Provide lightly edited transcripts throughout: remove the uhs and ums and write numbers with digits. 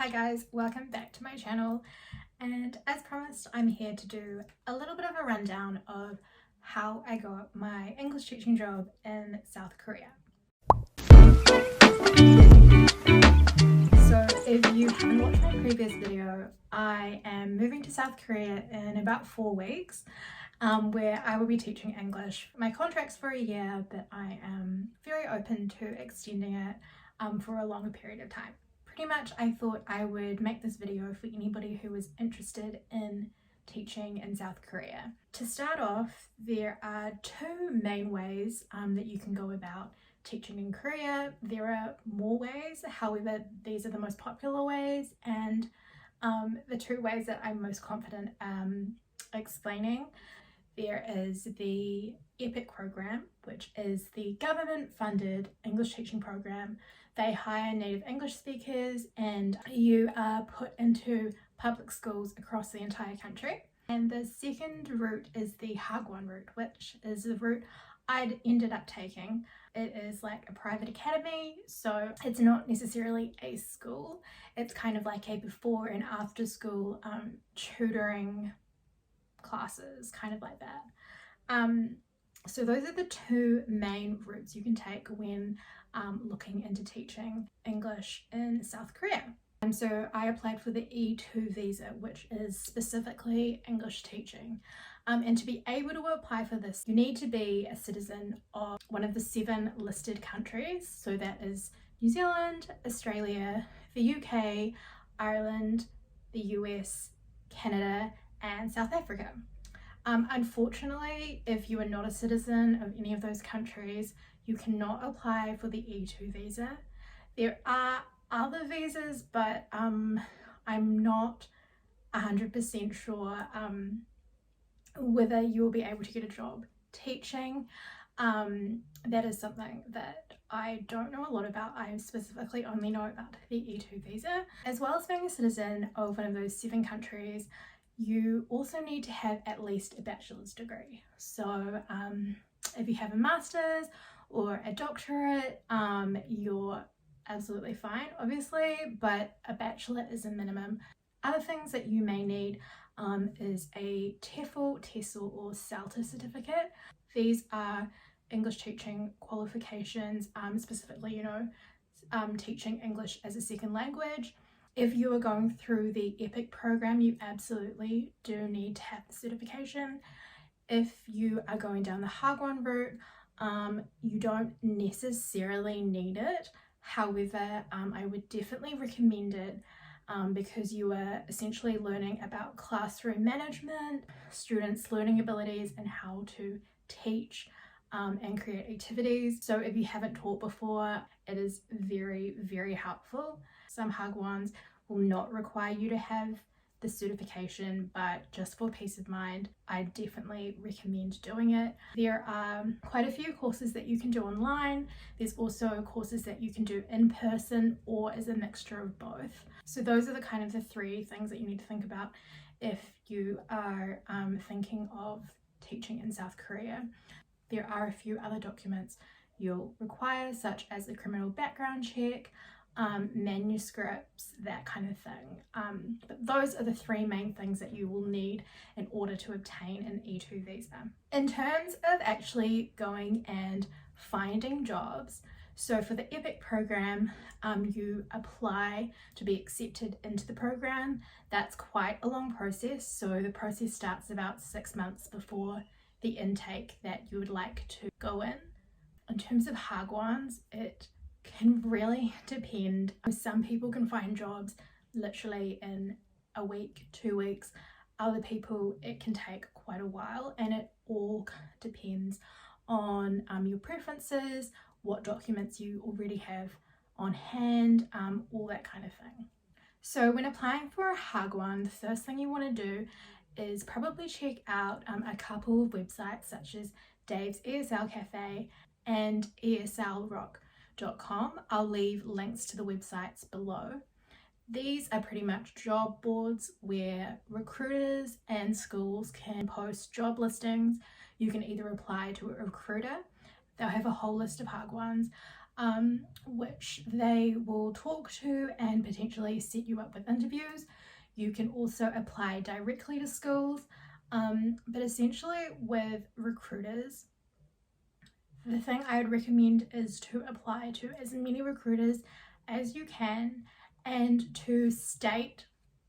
Hi guys, welcome back to my channel, and as promised I'm here to do a little bit of a rundown of how I got my English teaching job in South Korea. So if you haven't watched my previous video, I am moving to South Korea in about 4 weeks where I will be teaching English. My contract's for a year, but I am very open to extending it for a longer period of time. Pretty much I thought I would make this video for anybody who was interested in teaching in South Korea. To start off, there are 2 main ways that you can go about teaching in Korea. There are more ways, however these are the most popular ways, and the 2 ways that I'm most confident explaining. There is the EPIC program, which is the government-funded English teaching program. They hire native English speakers and you are put into public schools across the entire country. And the second route is the Hagwon route, which is the route I'd ended up taking. It is like a private academy, so it's not necessarily a school. It's kind of like a before and after school tutoring classes, kind of like that. So those are the 2 main routes you can take when looking into teaching English in South Korea. And so I applied for the E2 visa, which is specifically English teaching. And to be able to apply for this, you need to be a citizen of one of the 7 listed countries. So that is New Zealand, Australia, the UK, Ireland, the US, Canada, and South Africa. Unfortunately, if you are not a citizen of any of those countries, you cannot apply for the E2 visa. There are other visas, but I'm not 100% sure whether you'll be able to get a job teaching. That is something that I don't know a lot about. I specifically only know about the E2 visa. As well as being a citizen of one of those 7 countries, you also need to have at least a bachelor's degree. So if you have a master's or a doctorate, you're absolutely fine, obviously, but a bachelor is a minimum. Other things that you may need is a TEFL, TESOL or CELTA certificate. These are English teaching qualifications, specifically, teaching English as a second language. If you are going through the EPIC program, you absolutely do need to have the certification. If you are going down the Hagwon route, you don't necessarily need it. However, I would definitely recommend it because you are essentially learning about classroom management, students' learning abilities, and how to teach and create activities. So if you haven't taught before, it is very, very helpful. Some Hagwons will not require you to have the certification, but just for peace of mind, I definitely recommend doing it. There are quite a few courses that you can do online. There's also courses that you can do in person or as a mixture of both. So those are the 3 things that you need to think about if you are thinking of teaching in South Korea. There are a few other documents you'll require, such as a criminal background check, manuscripts, that kind of thing. But those are the 3 main things that you will need in order to obtain an E2 visa. In terms of actually going and finding jobs, so for the EPIC program, you apply to be accepted into the program. That's quite a long process. So the process starts about 6 months before the intake that you would like to go in. In terms of Hagwons, it can really depend. Some people can find jobs literally in a week, 2 weeks. Other people, it can take quite a while, and it all depends on your preferences, what documents you already have on hand, all that kind of thing. So when applying for a Hagwon, the first thing you want to do is probably check out a couple of websites such as Dave's ESL Cafe and eslrock.com. I'll leave links to the websites below. These are pretty much job boards where recruiters and schools can post job listings. You can either apply to a recruiter. They'll have a whole list of Hagwons. which they will talk to and potentially set you up with interviews. You can also apply directly to schools, but essentially with recruiters, the thing I would recommend is to apply to as many recruiters as you can and to state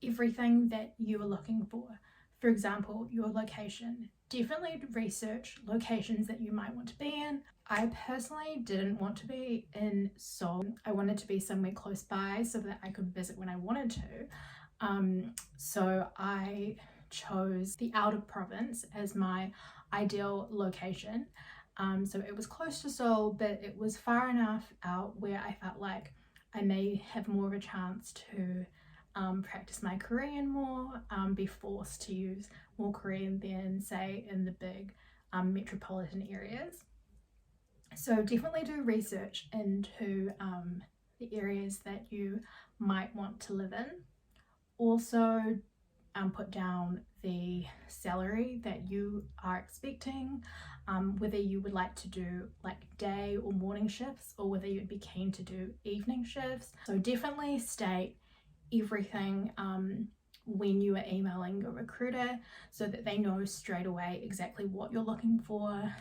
everything that you are looking for. For example, your location. Definitely research locations that you might want to be in. I personally didn't want to be in Seoul. I wanted to be somewhere close by so that I could visit when I wanted to. So I chose the outer province as my ideal location. So it was close to Seoul, but it was far enough out where I felt like I may have more of a chance to practice my Korean more, be forced to use more Korean than say in the big metropolitan areas. So definitely do research into the areas that you might want to live in. Also put down the salary that you are expecting, whether you would like to do like day or morning shifts or whether you'd be keen to do evening shifts. So definitely state everything when you are emailing your recruiter so that they know straight away exactly what you're looking for.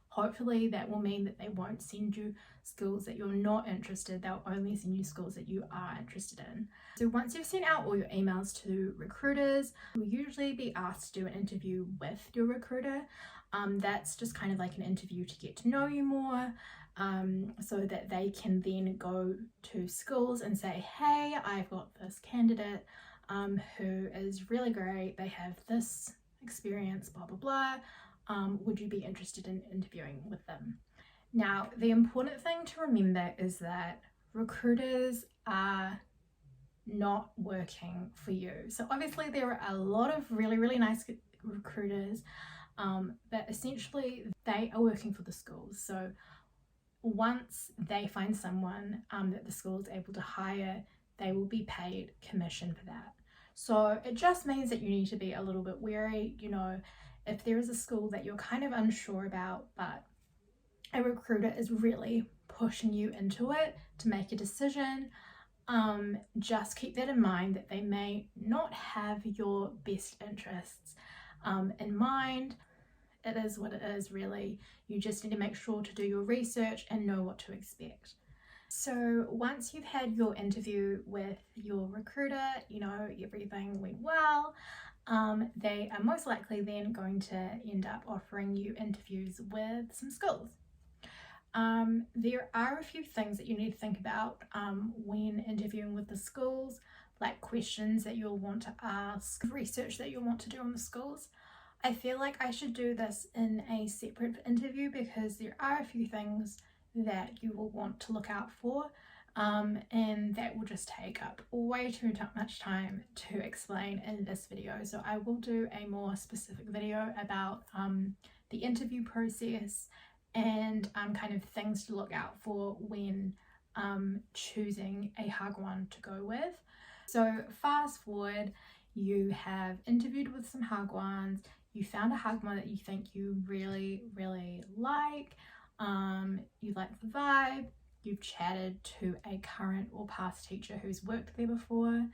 Hopefully that will mean that they won't send you schools that you're not interested. They'll only send you schools that you are interested in. So once you've sent out all your emails to recruiters, you'll usually be asked to do an interview with your recruiter. That's just kind of like an interview to get to know you more, so that they can then go to schools and say, hey, I've got this candidate who is really great. They have this experience, blah, blah, blah. Would you be interested in interviewing with them? Now, the important thing to remember is that recruiters are not working for you. So obviously there are a lot of really, really nice recruiters, but essentially they are working for the schools. So once they find someone that the school is able to hire, they will be paid commission for that. So it just means that you need to be a little bit wary. You know, if there is a school that you're kind of unsure about, but a recruiter is really pushing you into it to make a decision, just keep that in mind, that they may not have your best interests in mind. It is what it is, really. You just need to make sure to do your research and know what to expect. So once you've had your interview with your recruiter, you know, everything went well, they are most likely then going to end up offering you interviews with some schools. There are a few things that you need to think about when interviewing with the schools, like questions that you'll want to ask, research that you'll want to do on the schools. I feel like I should do this in a separate interview because there are a few things that you will want to look out for, and that will just take up way too much time to explain in this video. So I will do a more specific video about the interview process and kind of things to look out for when choosing a Hagwon to go with. So fast forward, you have interviewed with some Hagwons, you found a Hagwon that you think you really, really like, you like the vibe, you've chatted to a current or past teacher who's worked there before.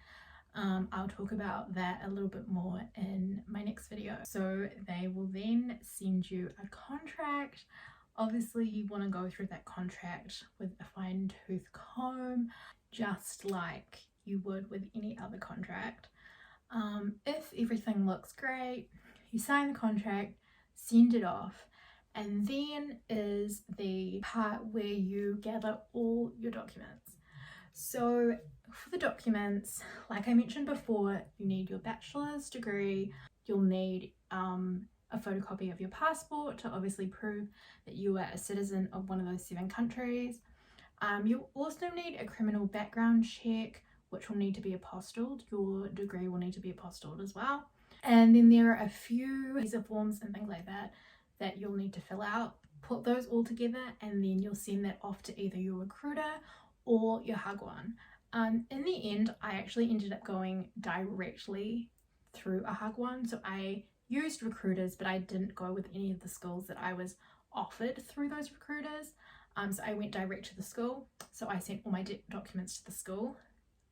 I'll talk about that a little bit more in my next video. So they will then send you a contract. Obviously you want to go through that contract with a fine-tooth comb, just like you would with any other contract. If everything looks great, you sign the contract, send it off, and then is the part where you gather all your documents. So for the documents, like I mentioned before, you need your bachelor's degree, you'll need a photocopy of your passport to obviously prove that you are a citizen of one of those 7 countries. You'll also need a criminal background check, which will need to be apostilled. Your degree will need to be apostilled as well. And then there are a few visa forms and things like that that you'll need to fill out. Put those all together and then you'll send that off to either your recruiter or your Hagwon. In the end, I actually ended up going directly through a Hagwon. So I used recruiters, but I didn't go with any of the schools that I was offered through those recruiters. So I went direct to the school. So I sent all my documents to the school.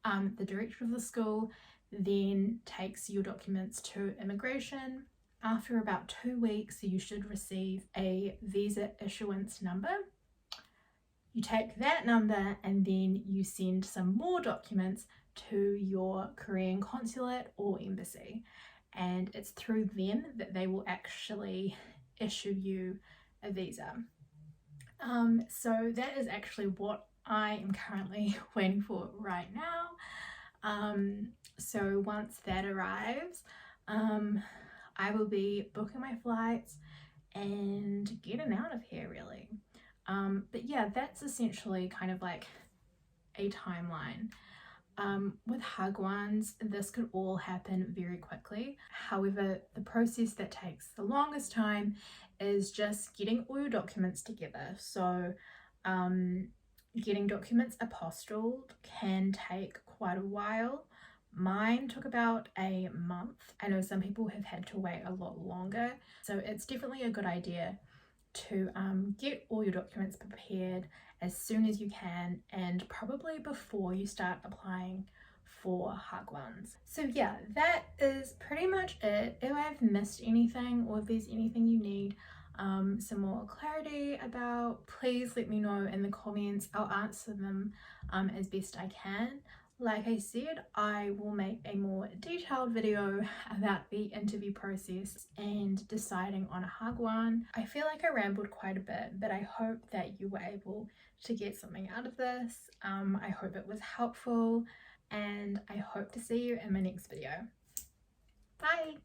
The director of the school then takes your documents to immigration. After about 2 weeks, you should receive a visa issuance number. You take that number and then you send some more documents to your Korean consulate or embassy, and it's through them that they will actually issue you a visa. So that is actually what I am currently waiting for right now. So once that arrives, I will be booking my flights and getting out of here, really. But yeah, that's essentially kind of like a timeline. With Hagwons, this could all happen very quickly. However, the process that takes the longest time is just getting all your documents together. So getting documents apostilled can take quite a while. Mine took about a month. I know some people have had to wait a lot longer, so it's definitely a good idea to get all your documents prepared as soon as you can, and probably before you start applying for Hagwons. So yeah, that is pretty much it. If I've missed anything or if there's anything you need some more clarity about, please let me know in the comments. I'll answer them as best I can. Like I said, I will make a more detailed video about the interview process and deciding on a Hagwon. I feel like I rambled quite a bit, but I hope that you were able to get something out of this. I hope it was helpful, and I hope to see you in my next video. Bye!